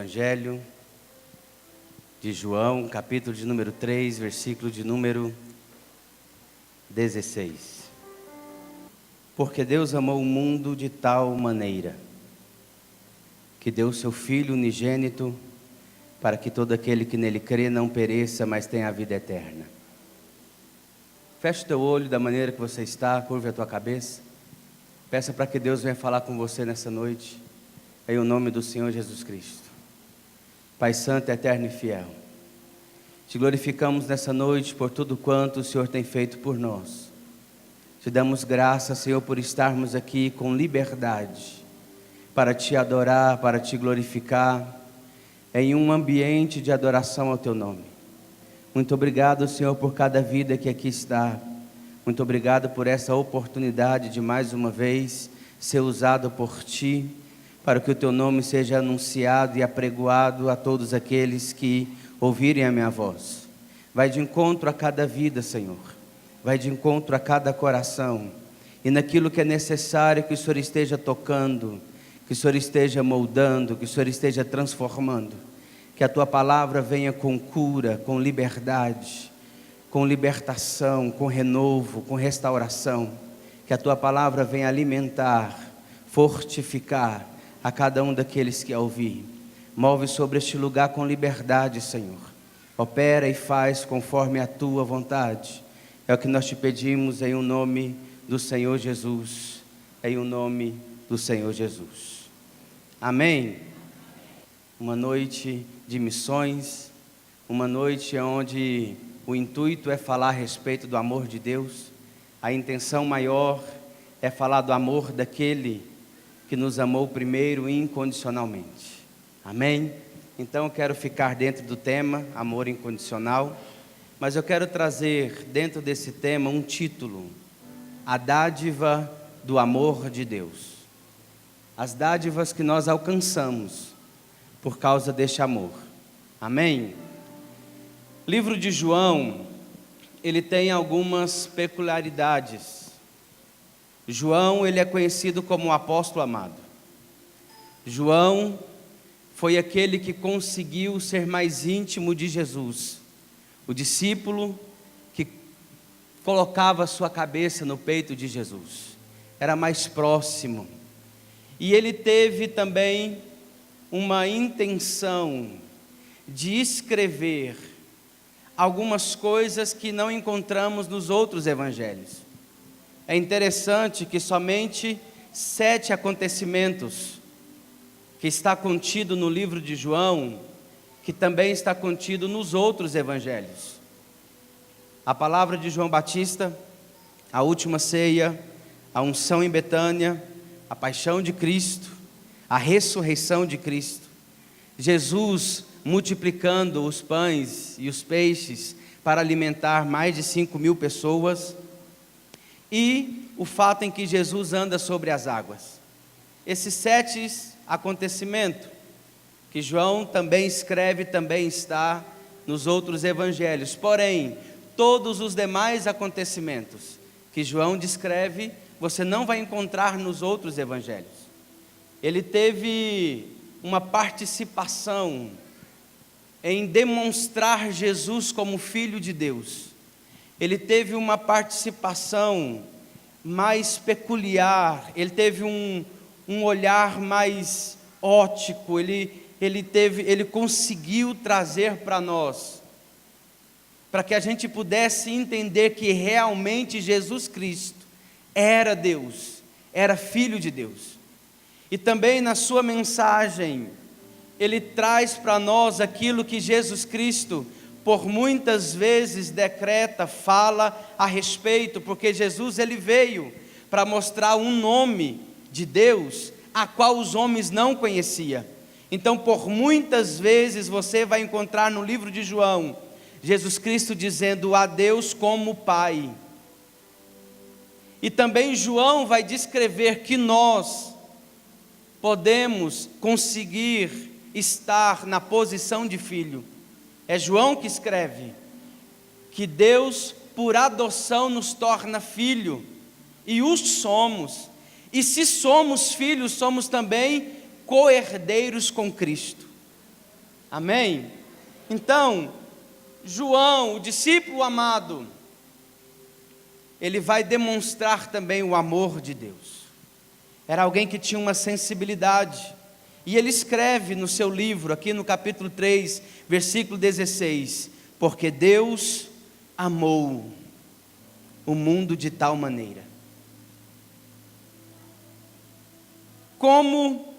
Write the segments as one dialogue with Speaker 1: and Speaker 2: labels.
Speaker 1: Evangelho de João, capítulo de número 3, versículo de número 16. Porque Deus amou o mundo de tal maneira, que deu o seu Filho unigênito, para que todo aquele que nele crê não pereça, mas tenha a vida eterna. Feche o teu olho da maneira que você está, curve a tua cabeça. Peça para que Deus venha falar com você nessa noite, em o nome do Senhor Jesus Cristo. Pai Santo, eterno e fiel, te glorificamos nessa noite por tudo quanto o Senhor tem feito por nós. Te damos graças, Senhor, por estarmos aqui com liberdade, para te adorar, para te glorificar, em um ambiente de adoração ao teu nome. Muito obrigado, Senhor, por cada vida que aqui está. Muito obrigado por essa oportunidade de mais uma vez ser usado por Ti, para que o Teu nome seja anunciado e apregoado a todos aqueles que ouvirem a minha voz. Vai de encontro a cada vida, Senhor. Vai de encontro a cada coração. E naquilo que é necessário que o Senhor esteja tocando, que o Senhor esteja moldando, que o Senhor esteja transformando. Que a Tua palavra venha com cura, com liberdade, com libertação, com renovo, com restauração. Que a Tua palavra venha alimentar, fortificar a cada um daqueles que a ouvir. Move sobre este lugar com liberdade, Senhor. Opera e faz conforme a Tua vontade. É o que nós te pedimos em o nome do Senhor Jesus. Em o nome do Senhor Jesus. Amém. Uma noite de missões, uma noite onde o intuito é falar a respeito do amor de Deus. A intenção maior é falar do amor daquele que nos amou primeiro incondicionalmente. Amém? Então eu quero ficar dentro do tema, amor incondicional, mas eu quero trazer dentro desse tema um título: a dádiva do amor de Deus. As dádivas que nós alcançamos por causa deste amor. Amém? Livro de João, ele tem algumas peculiaridades. João, ele é conhecido como o apóstolo amado. João foi aquele que conseguiu ser mais íntimo de Jesus. O discípulo que colocava sua cabeça no peito de Jesus. Era mais próximo. E ele teve também uma intenção de escrever algumas coisas que não encontramos nos outros evangelhos. É interessante que somente 7 acontecimentos que está contido no livro de João, que também está contido nos outros evangelhos. A palavra de João Batista, a última ceia, a unção em Betânia, a paixão de Cristo, a ressurreição de Cristo, Jesus multiplicando os pães e os peixes para alimentar mais de 5.000 pessoas, e o fato em que Jesus anda sobre as águas. Esses 7 acontecimentos que João também escreve, também está nos outros evangelhos. Porém, todos os demais acontecimentos que João descreve, você não vai encontrar nos outros evangelhos. Ele teve uma participação em demonstrar Jesus como Filho de Deus. Ele teve uma participação mais peculiar, ele teve um olhar mais ótico, ele conseguiu trazer para nós, para que a gente pudesse entender que realmente Jesus Cristo era Deus, era Filho de Deus. E também na sua mensagem, ele traz para nós aquilo que Jesus Cristo, por muitas vezes, decreta, fala a respeito, porque Jesus, ele veio para mostrar um nome de Deus, a qual os homens não conheciam. Então, por muitas vezes, você vai encontrar no livro de João, Jesus Cristo dizendo a Deus como Pai. E também João vai descrever que nós podemos conseguir estar na posição de filho. É João que escreve que Deus, por adoção, nos torna filho, e os somos. E se somos filhos, somos também co-herdeiros com Cristo. Amém? Então, João, o discípulo amado, ele vai demonstrar também o amor de Deus. Era alguém que tinha uma sensibilidade, e ele escreve no seu livro, aqui no capítulo 3, versículo 16: porque Deus amou o mundo de tal maneira. Como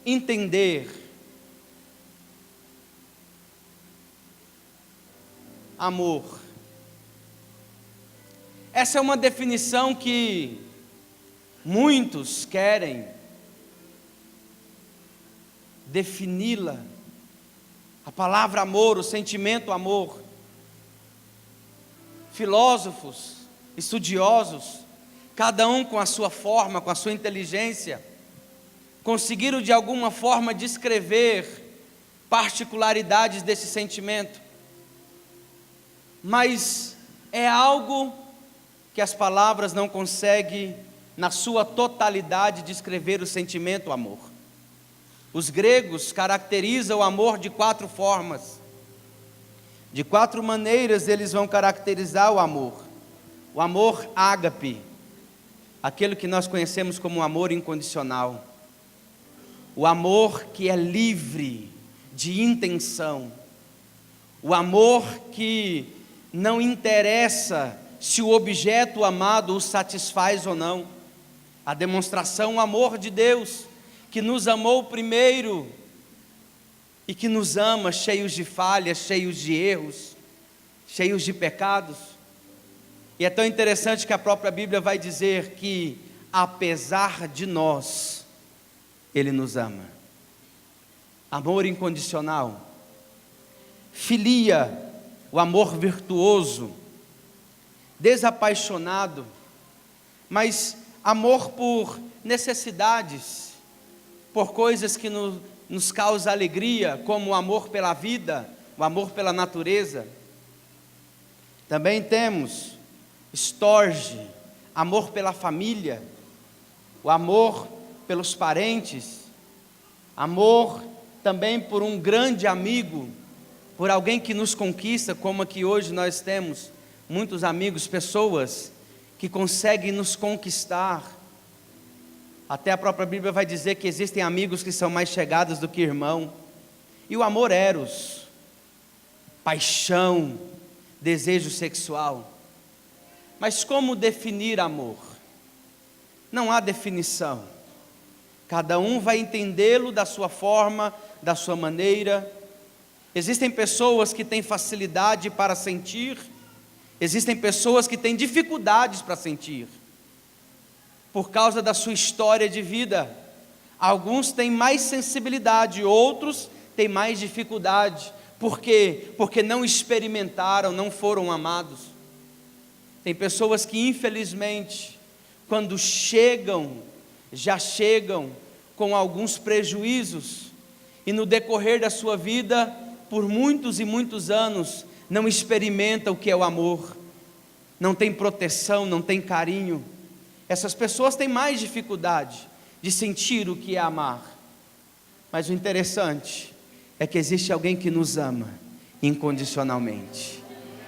Speaker 1: entender amor? Essa é uma definição que muitos querem defini-la. A palavra amor, o sentimento amor. Filósofos, estudiosos, cada um com a sua forma, com a sua inteligência, conseguiram de alguma forma descrever particularidades desse sentimento, mas é algo que as palavras não conseguem, na sua totalidade, descrever o sentimento amor. Os gregos caracterizam o amor de 4 formas. De 4 maneiras eles vão caracterizar o amor. O amor ágape, aquele que nós conhecemos como o amor incondicional. O amor que é livre de intenção. O amor que não interessa se o objeto amado o satisfaz ou não. A demonstração, o amor de Deus, que nos amou primeiro e que nos ama cheios de falhas, cheios de erros, cheios de pecados. E é tão interessante que a própria Bíblia vai dizer que, apesar de nós, Ele nos ama. Amor incondicional. Filia, o amor virtuoso, desapaixonado, mas amor por necessidades, por coisas que nos causa alegria, como o amor pela vida, o amor pela natureza. Também temos storge, amor pela família, o amor pelos parentes, amor também por um grande amigo, por alguém que nos conquista, como aqui hoje nós temos muitos amigos, pessoas que conseguem nos conquistar. Até a própria Bíblia vai dizer que existem amigos que são mais chegados do que irmão. E o amor eros, paixão, desejo sexual. Mas como definir amor? Não há definição. Cada um vai entendê-lo da sua forma, da sua maneira. Existem pessoas que têm facilidade para sentir, existem pessoas que têm dificuldades para sentir, por causa da sua história de vida. Alguns têm mais sensibilidade, outros têm mais dificuldade. Por quê? Porque não experimentaram, não foram amados. Tem pessoas que infelizmente, quando chegam, já chegam com alguns prejuízos, e no decorrer da sua vida, por muitos e muitos anos, não experimenta o que é o amor, não tem proteção, não tem carinho. Essas pessoas têm mais dificuldade de sentir o que é amar. Mas o interessante é que existe alguém que nos ama incondicionalmente,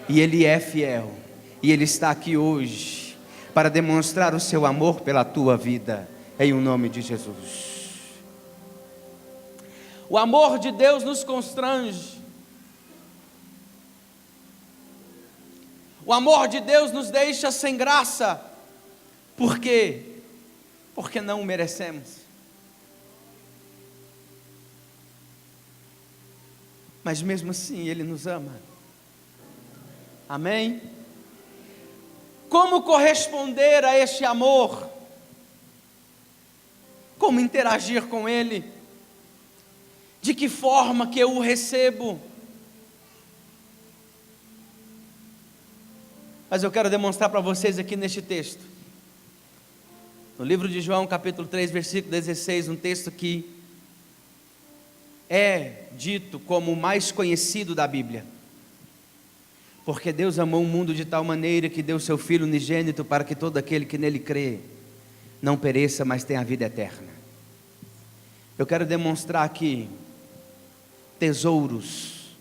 Speaker 1: e Ele é fiel, e Ele está aqui hoje para demonstrar o seu amor pela tua vida, em o nome de Jesus. O amor de Deus nos constrange. O amor de Deus nos deixa sem graça. Por quê? Porque não o merecemos. Mas mesmo assim Ele nos ama. Amém? Como corresponder a este amor? Como interagir com Ele? De que forma que eu o recebo? Mas eu quero demonstrar para vocês aqui neste texto, no livro de João, capítulo 3, versículo 16, um texto que é dito como o mais conhecido da Bíblia. Porque Deus amou o mundo de tal maneira que deu seu Filho unigênito para que todo aquele que nele crê não pereça, mas tenha a vida eterna. Eu quero demonstrar aqui tesouros,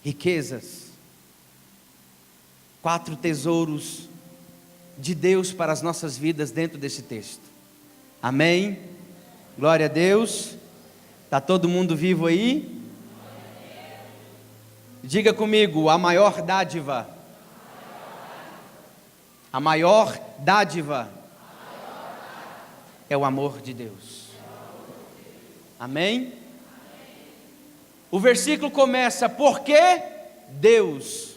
Speaker 1: riquezas, 4 tesouros de Deus para as nossas vidas dentro desse texto. Amém? Glória a Deus. Está todo mundo vivo aí? Diga comigo, a maior dádiva. A maior dádiva é o amor de Deus. Amém? O versículo começa, porque Deus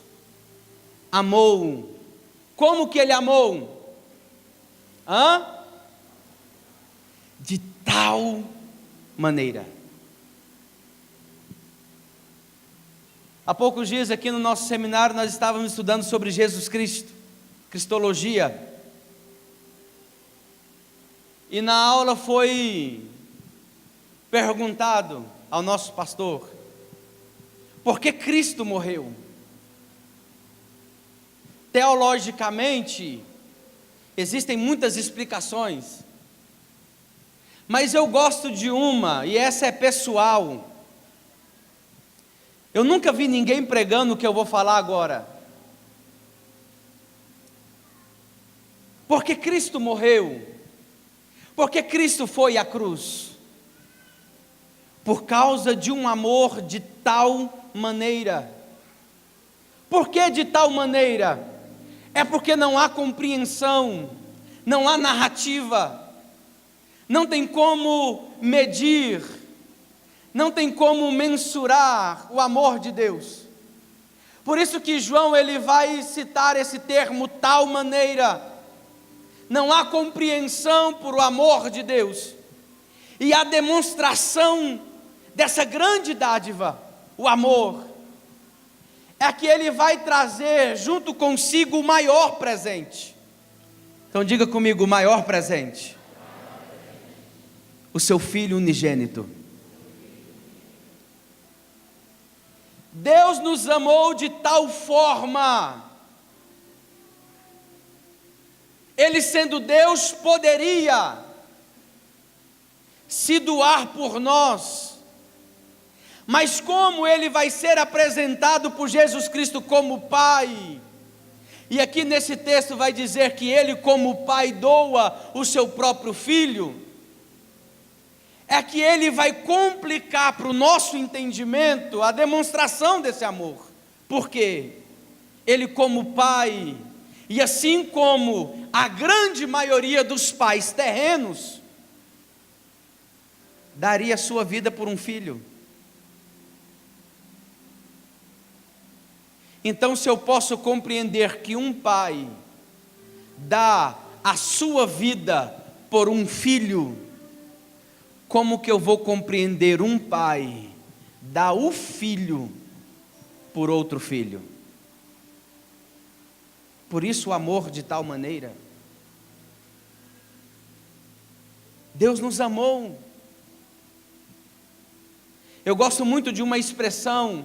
Speaker 1: amou. Como que Ele amou? De tal maneira. Há poucos dias aqui no nosso seminário nós estávamos estudando sobre Jesus Cristo, Cristologia. E na aula foi perguntado ao nosso pastor, por que Cristo morreu? Teologicamente, existem muitas explicações, mas eu gosto de uma, e essa é pessoal. Eu nunca vi ninguém pregando o que eu vou falar agora. Porque Cristo morreu, porque Cristo foi à cruz, por causa de um amor de tal maneira. Por que de tal maneira? É porque não há compreensão, não há narrativa, não tem como medir, não tem como mensurar o amor de Deus. Por isso que João ele vai citar esse termo, tal maneira. Não há compreensão por o amor de Deus. E a demonstração dessa grande dádiva, o amor, é que Ele vai trazer junto consigo o maior presente. Então diga comigo, o maior presente. O seu Filho unigênito. Deus nos amou de tal forma, Ele sendo Deus poderia se doar por nós, mas como Ele vai ser apresentado por Jesus Cristo como Pai, e aqui nesse texto vai dizer que Ele como Pai doa o seu próprio Filho, é que Ele vai complicar para o nosso entendimento a demonstração desse amor. Por quê? Ele como Pai, e assim como a grande maioria dos pais terrenos, daria a sua vida por um filho. Então, se eu posso compreender que um pai dá a sua vida por um filho, como que eu vou compreender um pai dá o filho por outro filho? Por isso o amor de tal maneira. Deus nos amou. Eu gosto muito de uma expressão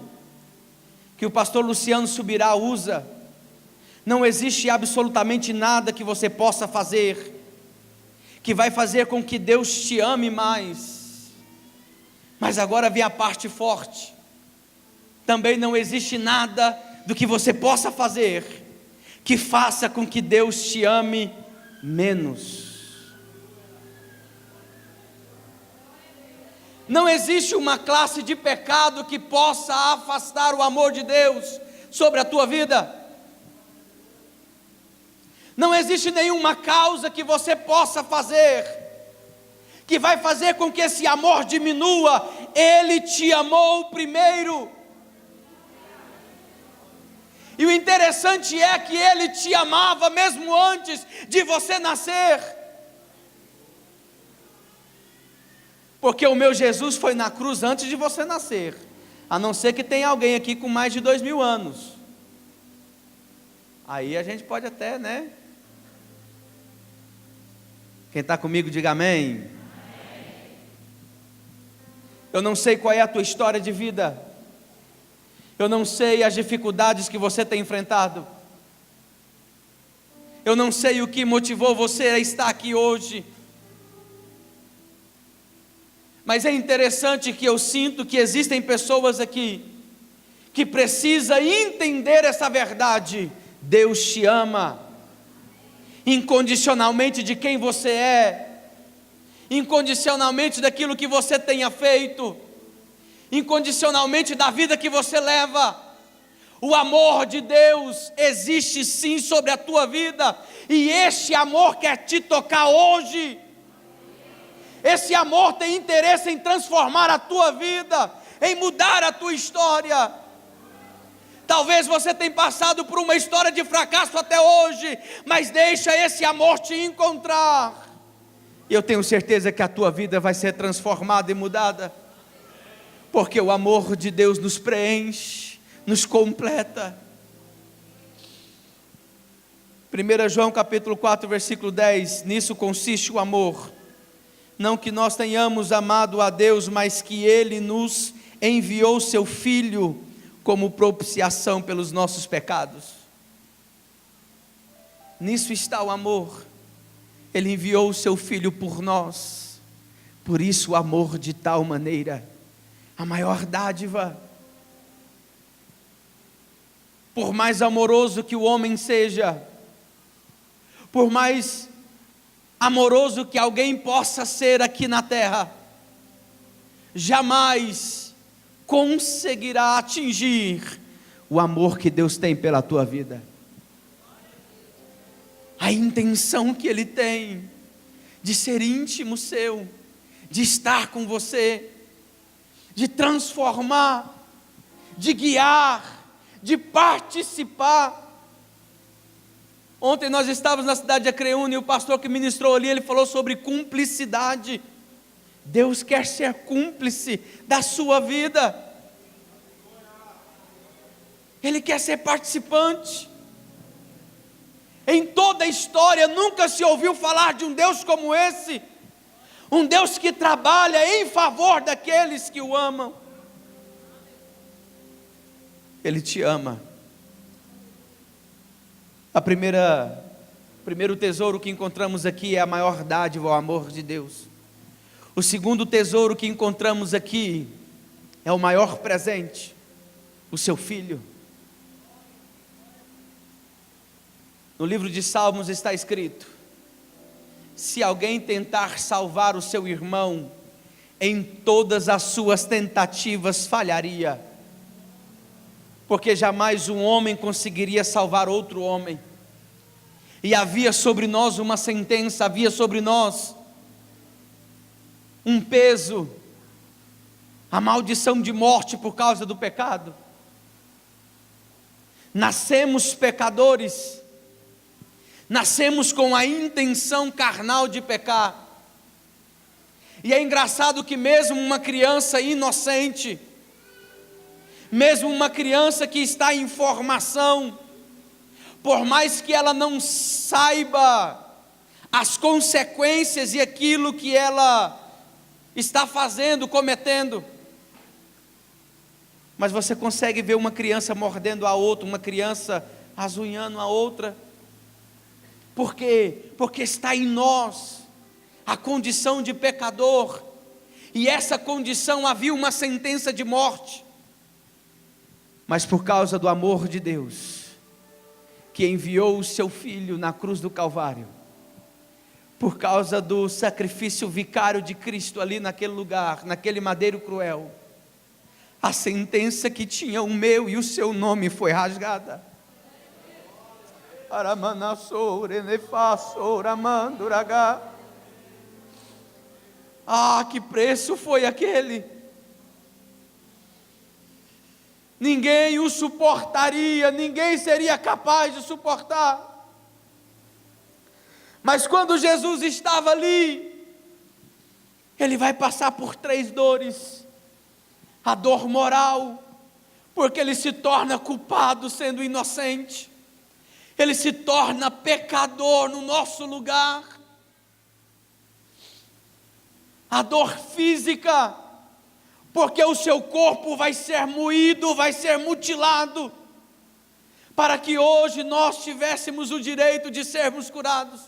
Speaker 1: que o pastor Luciano Subirá usa: não existe absolutamente nada que você possa fazer que vai fazer com que Deus te ame mais. Mas agora vem a parte forte: também não existe nada do que você possa fazer que faça com que Deus te ame menos. Não existe uma classe de pecado que possa afastar o amor de Deus sobre a tua vida. Não existe nenhuma causa que você possa fazer que vai fazer com que esse amor diminua. Ele te amou primeiro. E o interessante é que Ele te amava mesmo antes de você nascer. Porque o meu Jesus foi na cruz antes de você nascer. A não ser que tenha alguém aqui com mais de 2000 anos. Aí a gente pode até, né? Quem está comigo, diga amém. Eu não sei qual é a tua história de vida. Eu não sei as dificuldades que você tem enfrentado. Eu não sei o que motivou você a estar aqui hoje.
Speaker 2: Mas é interessante que eu sinto que existem pessoas aqui que precisam entender essa verdade. Deus te ama, incondicionalmente de quem você é, incondicionalmente daquilo que você tenha feito, incondicionalmente da vida que você leva. O amor de Deus existe sim sobre a tua vida, e este amor quer te tocar hoje. Esse amor tem interesse em transformar a tua vida, em mudar a tua história. Talvez você tenha passado por uma história de fracasso até hoje, mas deixa esse amor te encontrar. E eu tenho certeza que a tua vida vai ser transformada e mudada, porque o amor de Deus nos preenche, nos completa. 1 João capítulo 4, versículo 10, nisso consiste o amor, não que nós tenhamos amado a Deus, mas que Ele nos enviou seu Filho como propiciação pelos nossos pecados. Nisso está o amor. Ele enviou o seu Filho por nós. Por isso o amor de tal maneira, a maior dádiva. Por mais amoroso que o homem seja, por mais amoroso que alguém possa ser aqui na terra, jamais conseguirá atingir o amor que Deus tem pela tua vida. A intenção que Ele tem de ser íntimo seu, de estar com você, de transformar, de guiar, de participar. Ontem nós estávamos na cidade de Acreúna e o pastor que ministrou ali, ele falou sobre cumplicidade. Deus quer ser cúmplice da sua vida. Ele quer ser participante. Em toda a história nunca se ouviu falar de um Deus como esse, um Deus que trabalha em favor daqueles que o amam. Ele te ama. Primeiro tesouro que encontramos aqui é a maior dádiva, o amor de Deus. O segundo tesouro que encontramos aqui é o maior presente, o seu Filho. No livro de Salmos está escrito: se alguém tentar salvar o seu irmão, em todas as suas tentativas falharia, porque jamais um homem conseguiria salvar outro homem. E havia sobre nós uma sentença, havia sobre nós um peso, a maldição de morte por causa do pecado. Nascemos pecadores, nascemos com a intenção carnal de pecar. E é engraçado que mesmo uma criança inocente, mesmo uma criança que está em formação, por mais que ela não saiba as consequências e aquilo que ela está fazendo, cometendo, mas você consegue ver uma criança mordendo a outra, uma criança azunhando a outra. Por quê? Porque está em nós a condição de pecador, e essa condição havia uma sentença de morte. Mas por causa do amor de Deus, que enviou o seu Filho na cruz do Calvário, por causa do sacrifício vicário de Cristo ali naquele lugar, naquele madeiro cruel, a sentença que tinha o meu e o seu nome foi rasgada. Ah, que preço foi aquele! Ninguém o suportaria, ninguém seria capaz de suportar. Mas quando Jesus estava ali, Ele vai passar por 3 dores. A dor moral, porque Ele se torna culpado sendo inocente. Ele se torna pecador no nosso lugar. A dor física, porque o seu corpo vai ser moído, vai ser mutilado, para que hoje nós tivéssemos o direito de sermos curados.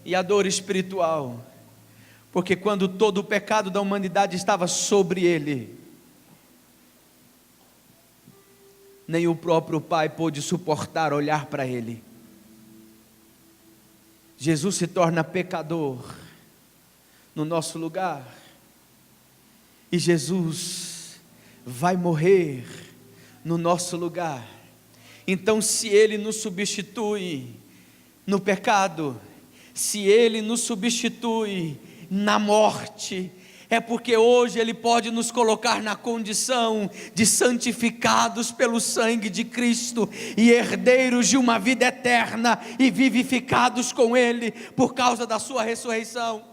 Speaker 2: E a dor espiritual, Porque quando todo o pecado da humanidade estava sobre ele, nem o próprio Pai pôde suportar olhar para ele. Jesus se torna pecador no nosso lugar, e Jesus vai morrer no nosso lugar. Então, se Ele nos substitui no pecado, se Ele nos substitui na morte, é porque hoje Ele pode nos colocar na condição de santificados pelo sangue de Cristo e herdeiros de uma vida eterna e vivificados com Ele por causa da sua ressurreição.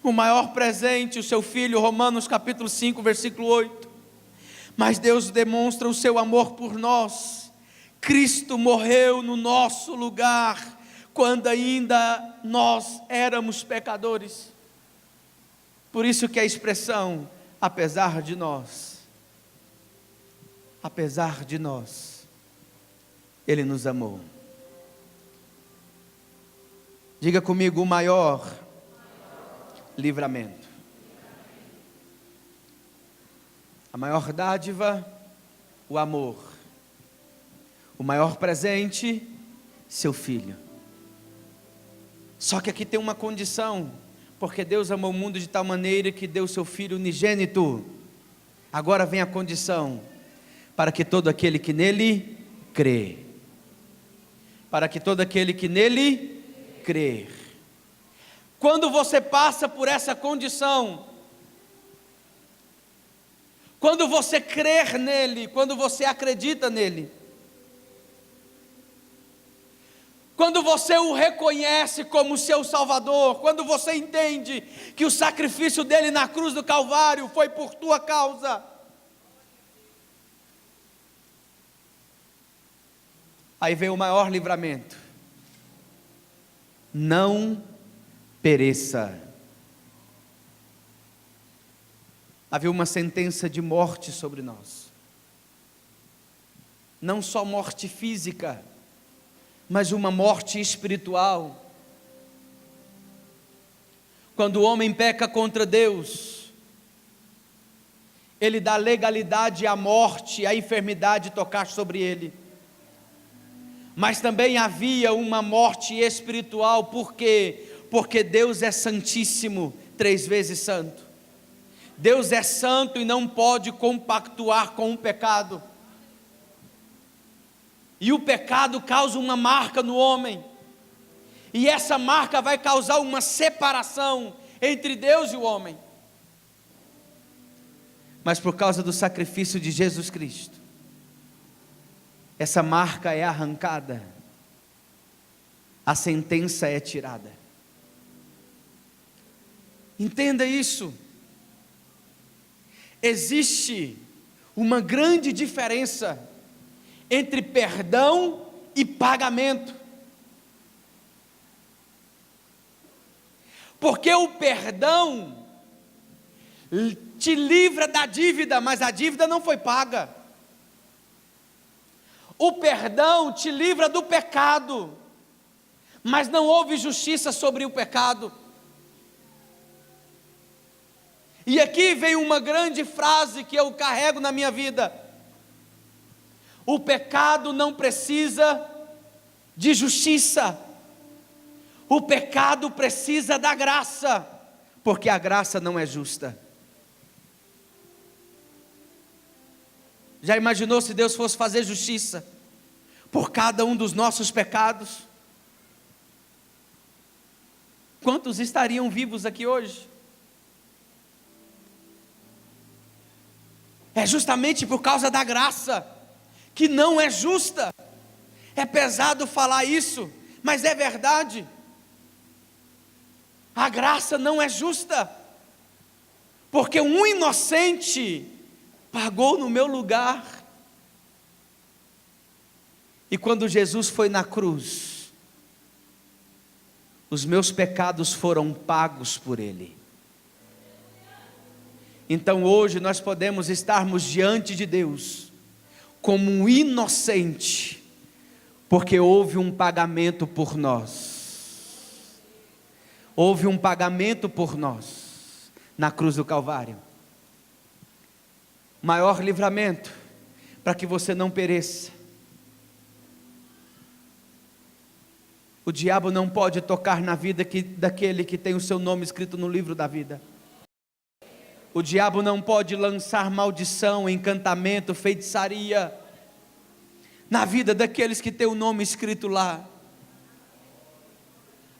Speaker 2: O maior presente, o seu Filho, Romanos capítulo 5, versículo 8. Mas Deus demonstra o seu amor por nós. Cristo morreu no nosso lugar, quando ainda nós éramos pecadores. Por isso que a expressão, apesar de nós, Ele nos amou. Diga comigo, o maior livramento. A maior dádiva, o amor. O maior presente, seu Filho. Só que aqui tem uma condição, porque Deus amou o mundo de tal maneira que deu seu Filho unigênito. Agora vem a condição, para que todo aquele que nele crê. Para que todo aquele que nele crer. Quando você passa por essa condição, quando você crer nele, quando você acredita nele, quando você o reconhece como seu Salvador, quando você entende que o sacrifício dele na cruz do Calvário foi por tua causa, aí vem o maior livramento. Não pereça. Havia uma sentença de morte sobre nós, não só morte física, mas uma morte espiritual. Quando o homem peca contra Deus, ele dá legalidade à morte, à enfermidade tocar sobre ele. Mas também havia uma morte espiritual, por quê? Porque Deus é santíssimo, 3 vezes santo. Deus é santo e não pode compactuar com o pecado. E o pecado causa uma marca no homem, e essa marca vai causar uma separação entre Deus e o homem. Mas por causa do sacrifício de Jesus Cristo, essa marca é arrancada, a sentença é tirada. Entenda isso. Existe uma grande diferença entre perdão e pagamento. Porque o perdão te livra da dívida, mas a dívida não foi paga. O perdão te livra do pecado, mas não houve justiça sobre o pecado. E aqui vem uma grande frase que eu carrego na minha vida: o pecado não precisa de justiça, o pecado precisa da graça, porque a graça não é justa. Já imaginou se Deus fosse fazer justiça por cada um dos nossos pecados? Quantos estariam vivos aqui hoje? É justamente por causa da graça, que não é justa. É pesado falar isso, mas é verdade. A graça não é justa, porque um inocente pagou no meu lugar. E quando Jesus foi na cruz, os meus pecados foram pagos por Ele. Então hoje nós podemos estarmos diante de Deus como um inocente, Porque houve um pagamento por nós. Houve um pagamento por nós na cruz do Calvário. Maior livramento para que você não pereça. O diabo não pode tocar na vida daquele que tem o seu nome escrito no livro da vida. O diabo não pode lançar maldição, encantamento, feitiçaria na vida daqueles que têm o nome escrito lá.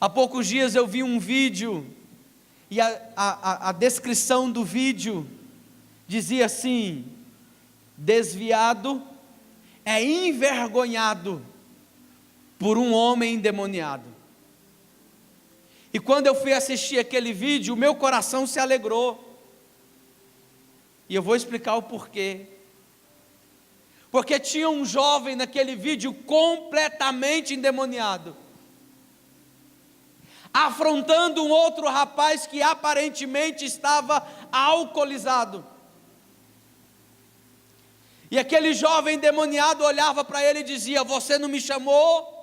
Speaker 2: Há poucos dias eu vi um vídeo, e a descrição do vídeo dizia assim: desviado é envergonhado por um homem endemoniado. E quando eu fui assistir aquele vídeo, o meu coração se alegrou. E eu vou explicar o porquê. Porque tinha um jovem naquele vídeo completamente endemoniado, afrontando um outro rapaz que aparentemente estava alcoolizado. E aquele jovem endemoniado olhava para ele e dizia: você não me chamou?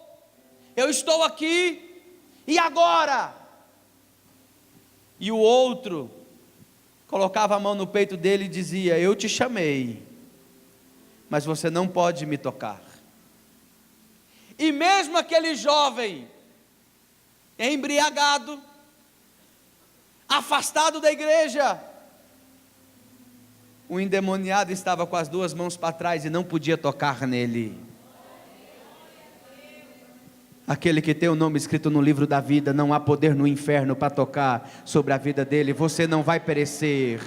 Speaker 2: Eu estou aqui, e agora? E o outro colocava a mão no peito dele e dizia: eu te chamei, mas você não pode me tocar. E mesmo aquele jovem embriagado, afastado da igreja, o endemoniado estava com as duas mãos para trás e não podia tocar nele. Aquele que tem o nome escrito no livro da vida, não há poder no inferno para tocar sobre a vida dele. Você não vai perecer,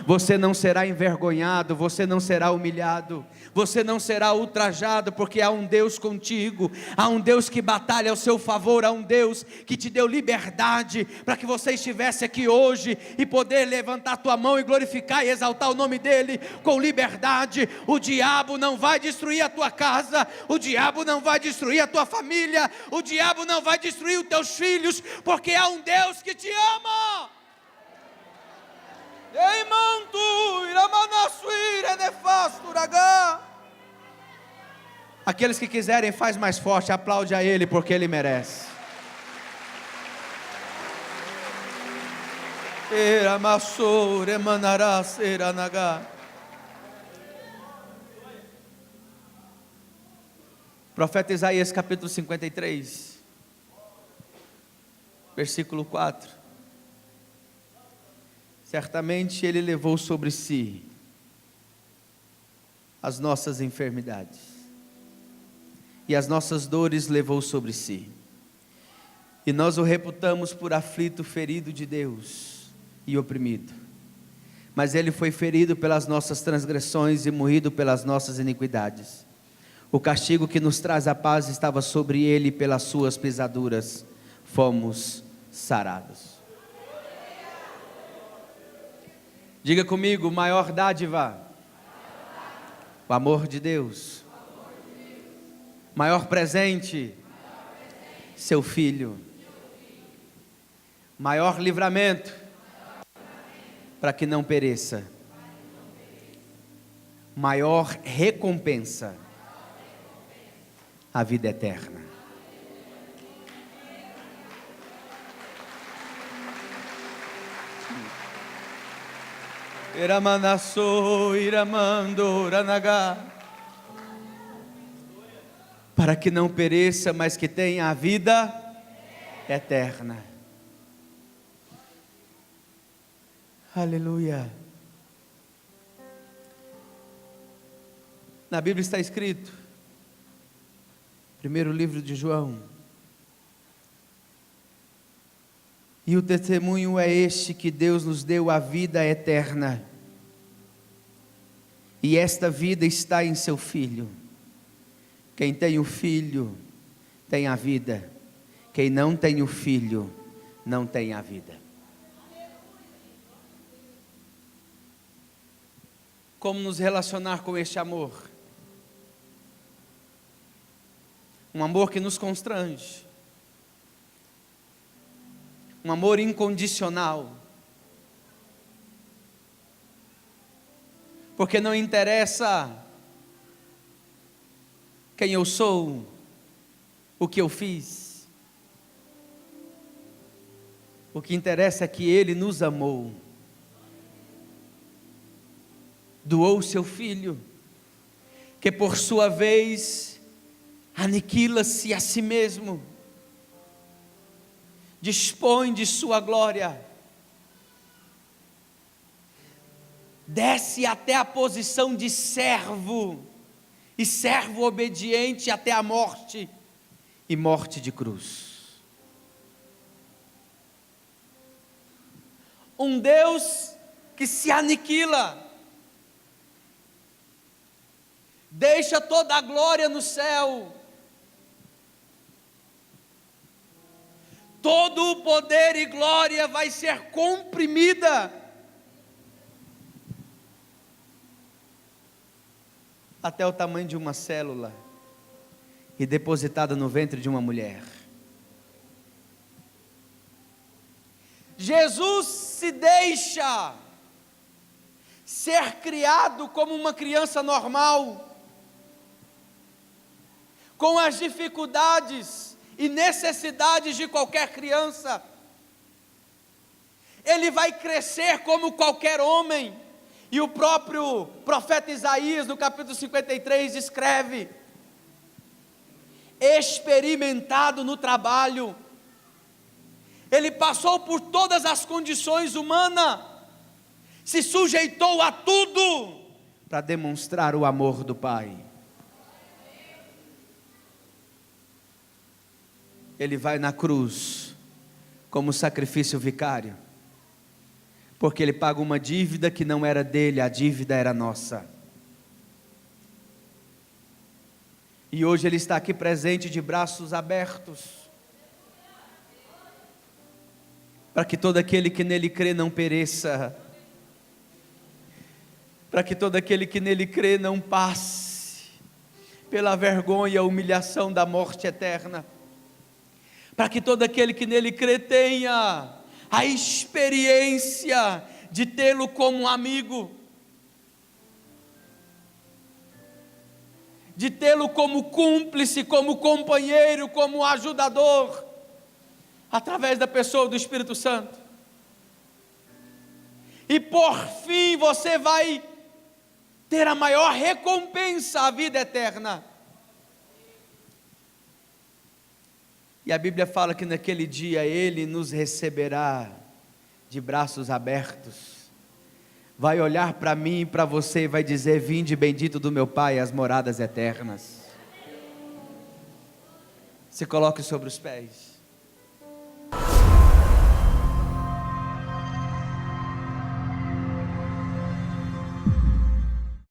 Speaker 2: você não será envergonhado, você não será humilhado, você não será ultrajado, porque há um Deus contigo, há um Deus que batalha ao seu favor, há um Deus que te deu liberdade para que você estivesse aqui hoje e poder levantar a tua mão e glorificar e exaltar o nome dele com liberdade. O diabo não vai destruir a tua casa, o diabo não vai destruir a tua família, o diabo não vai destruir os teus filhos, porque há um Deus que te ama. Aqueles que quiserem, faz mais forte, aplaude a ele, porque ele merece. Profeta Isaías capítulo 53, versículo 4. Certamente ele levou sobre si as nossas enfermidades, e as nossas dores levou sobre si, e nós o reputamos por aflito, ferido de Deus e oprimido. Mas ele foi ferido pelas nossas transgressões e moído pelas nossas iniquidades. O castigo que nos traz a paz estava sobre ele, e pelas suas pisaduras fomos sarados. Diga comigo: maior dádiva, o amor de Deus. Maior presente, seu Filho. Maior livramento, para que não pereça. Maior recompensa, a vida eterna. Para que não pereça, mas que tenha a vida eterna. Aleluia. Na Bíblia está escrito, primeiro livro de João: e o testemunho é este, que Deus nos deu a vida eterna, e esta vida está em seu Filho. Quem tem o Filho tem a vida, quem não tem o Filho não tem a vida. Como nos relacionar com este amor? Um amor que nos constrange, um amor incondicional, porque não interessa quem eu sou, o que eu fiz. O que interessa é que Ele nos amou, doou o seu Filho, que por sua vez aniquila-se a si mesmo, dispõe de sua glória, desce até a posição de servo, e servo obediente até a morte, e morte de cruz. Um Deus que se aniquila, deixa toda a glória no céu, todo o poder e glória vai ser comprimida até o tamanho de uma célula e depositada no ventre de uma mulher. Jesus se deixa ser criado como uma criança normal, com as dificuldades e necessidades de qualquer criança. Ele vai crescer como qualquer homem, e o próprio profeta Isaías, no capítulo 53, escreve: experimentado no trabalho, ele passou por todas as condições humanas, se sujeitou a tudo, para demonstrar o amor do Pai. Ele vai na cruz, como sacrifício vicário, porque ele paga uma dívida que não era dele, a dívida era nossa. E hoje ele está aqui presente de braços abertos, para que todo aquele que nele crê não pereça, para que todo aquele que nele crê não passe pela vergonha e a humilhação da morte eterna, para que todo aquele que nele crê tenha a experiência de tê-lo como amigo, de tê-lo como cúmplice, como companheiro, como ajudador, através da pessoa do Espírito Santo. E por fim você vai ter a maior recompensa, a vida eterna. E a Bíblia fala que naquele dia Ele nos receberá de braços abertos, vai olhar para mim e para você e vai dizer: vinde bendito do meu Pai, as moradas eternas. Se coloque sobre os pés.